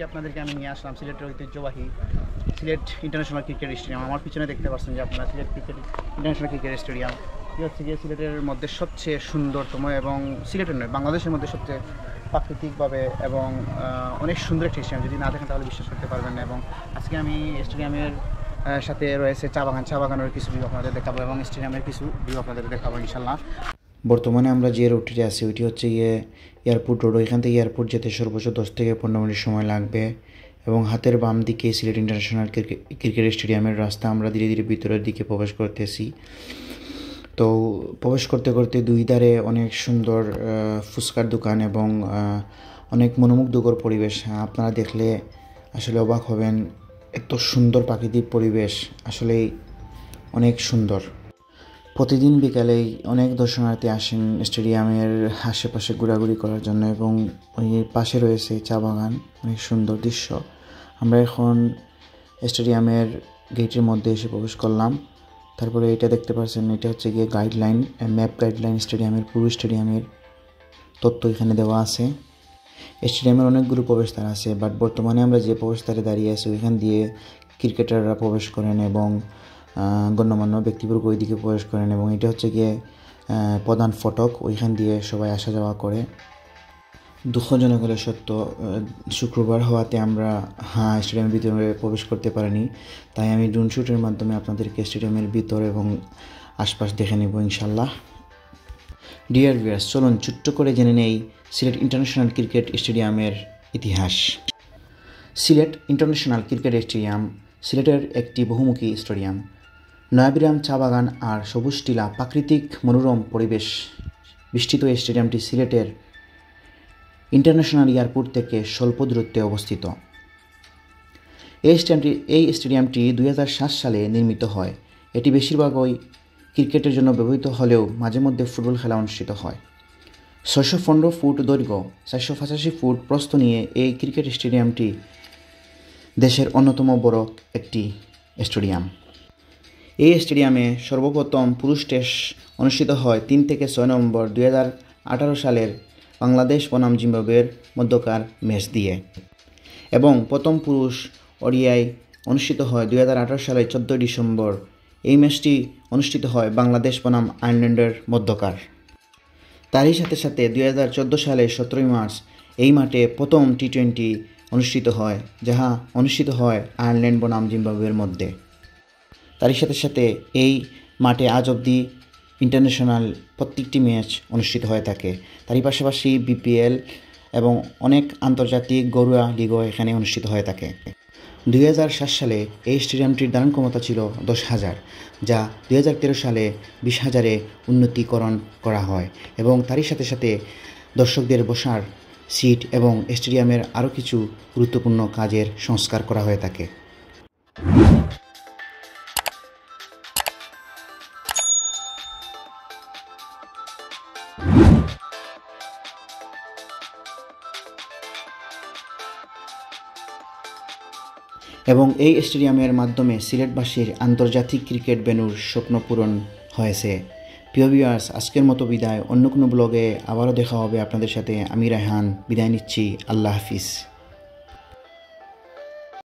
আপনাদেরকে আমি নিয়ে আসলাম সিলেটের ঐতিহ্যবাহী সিলেট ইন্টারন্যাশনাল ক্রিকেট স্টেডিয়াম। আমার পিছনে দেখতে পাচ্ছেন যে আপনারা সিলেট ইন্টারন্যাশনাল ক্রিকেট স্টেডিয়াম। হচ্ছে গিয়ে সিলেটের মধ্যে সবচেয়ে সুন্দরতম এবং সিলেটের নয় বাংলাদেশের মধ্যে সবচেয়ে প্রাকৃতিকভাবে এবং অনেক সুন্দর একটি স্টেডিয়াম। যদি না দেখেন তাহলে বিশ্বাস করতে পারবেন না। এবং আজকে আমি স্টেডিয়ামের সাথে রয়েছে চা বাগানের কিছু ভিউ আপনাদের দেখাবো এবং স্টেডিয়ামের কিছু ভিউ আপনাদের দেখাবো ইনশাল্লাহ। বর্তমানে আমরা যে রোডটিতে আছি ওইটি হচ্ছে এয়ারপোর্ট রোড। এখান থেকে এয়ারপোর্ট যেতে সর্বোচ্চ 10 থেকে 15 মিনিট সময় লাগবে। এবং হাতের বাম দিকে সিলেট ইন্টারন্যাশনাল ক্রিকেট স্টেডিয়ামের রাস্তা। আমরা ধীরে ধীরে ভিতরের দিকে প্রবেশ করতেছি। তো প্রবেশ করতে করতে দুই ধারে অনেক সুন্দর ফুচকার দোকান এবং অনেক মনোমুগ্ধকর পরিবেশ। আপনারা দেখলে আসলে অবাক হবেন, এত সুন্দর প্রাকৃতিক পরিবেশ আসলেই অনেক সুন্দর। প্রতিদিন বিকালেই অনেক দর্শনার্থী আসেন স্টেডিয়ামের আশেপাশে ঘোরাঘুরি করার জন্য এবং ওই পাশে রয়েছে চা বাগান, অনেক সুন্দর দৃশ্য। আমরা এখন স্টেডিয়ামের গেটের মধ্যে এসে প্রবেশ করলাম। তারপরে এটা দেখতে পাচ্ছেন, এটা হচ্ছে গিয়ে ম্যাপ গাইডলাইন স্টেডিয়ামের, পুরো স্টেডিয়ামের তথ্য এখানে দেওয়া আছে। স্টেডিয়ামের অনেকগুলো প্রবেশদ্বার আছে, বাট বর্তমানে আমরা যে প্রবেশদ্বারে দাঁড়িয়ে আছি ওইখান দিয়ে ক্রিকেটাররা প্রবেশ করেন এবং গণ্যমান্য ব্যক্তিবর্গ ওই দিকে প্রবেশ করেন এবং এটা হচ্ছে গিয়ে প্রধান ফটক, ওইখান দিয়ে সবাই আসা যাওয়া করে। দুঃখজনক হলে সত্য, শুক্রবার হওয়াতে আমরা স্টেডিয়ামের ভিতরে প্রবেশ করতে পারিনি। তাই আমি ড্রোন শ্যুটের মাধ্যমে আপনাদেরকে স্টেডিয়ামের ভিতর এবং আশপাশ দেখে নেব ইনশাল্লাহ। ডিয়ার ভিউয়ার্স, চলুন ছোট্ট করে জেনে নেই সিলেট ইন্টারন্যাশনাল ক্রিকেট স্টেডিয়ামের ইতিহাস। সিলেট ইন্টারন্যাশনাল ক্রিকেট স্টেডিয়াম সিলেটের একটি বহুমুখী স্টেডিয়াম। নয়াবিরাম চা বাগান আর সবুজ টিলা প্রাকৃতিক মনোরম পরিবেশ বিস্তৃত এই স্টেডিয়ামটি সিলেটের ইন্টারন্যাশনাল এয়ারপোর্ট থেকে স্বল্প দূরত্বে অবস্থিত। এই স্টেডিয়ামটি 2007 সালে নির্মিত হয়। এটি বেশিরভাগই ক্রিকেটের জন্য ব্যবহৃত হলেও মাঝে মধ্যে ফুটবল খেলা অনুষ্ঠিত হয়। 615 ফুট দৈর্ঘ্য, 485 ফুট প্রস্থ নিয়ে এই ক্রিকেট স্টেডিয়ামটি দেশের অন্যতম বড় একটি স্টেডিয়াম। এই স্টেডিয়ামে সর্বপ্রথম পুরুষ টেস্ট অনুষ্ঠিত হয় 3 থেকে 6 নভেম্বর 2018 সালের বাংলাদেশ বনাম জিম্বাবুয়ের মধ্যকার ম্যাচ দিয়ে এবং প্রথম পুরুষ ওডিআই অনুষ্ঠিত হয় 2018 সালের 14 ডিসেম্বর। এই ম্যাচটি অনুষ্ঠিত হয় বাংলাদেশ বনাম আয়ারল্যান্ডের মধ্যকার। তারই সাথে সাথে 2014 সালের 17 মার্চ এই মাঠে প্রথম টি20 অনুষ্ঠিত হয়, যাহা অনুষ্ঠিত হয় আয়ারল্যান্ড বনাম জিম্বাবুয়ের মধ্যে। তারই সাথে সাথে এই মাঠে আজ অবধি ইন্টারন্যাশনাল প্রত্যেকটি ম্যাচ অনুষ্ঠিত হয়ে থাকে। তারই পাশাপাশি বিপিএল এবং অনেক আন্তর্জাতিক ঘরোয়া লিগও এখানে অনুষ্ঠিত হয়ে থাকে। 2007 সালে এই স্টেডিয়ামটির ধারণ ক্ষমতা ছিল 10,000, যা 2013 সালে 20,000-এ উন্নতিকরণ করা হয় এবং তারই সাথে সাথে দর্শকদের বসার সিট এবং স্টেডিয়ামের আরও কিছু গুরুত্বপূর্ণ কাজের সংস্কার করা হয়ে থাকে। এবং এই স্টেডিয়ামের মাধ্যমে সিলেটবাসীর আন্তর্জাতিক ক্রিকেট ভেন্যুর স্বপ্ন পূরণ হয়েছে। প্রিয় ভিউয়ার্স, আজকের মতো বিদায়। অন্য কোনো ব্লগে আবারও দেখা হবে আপনাদের সাথে। আমি রায়হান বিদায় নিচ্ছি। আল্লাহ হাফিজ।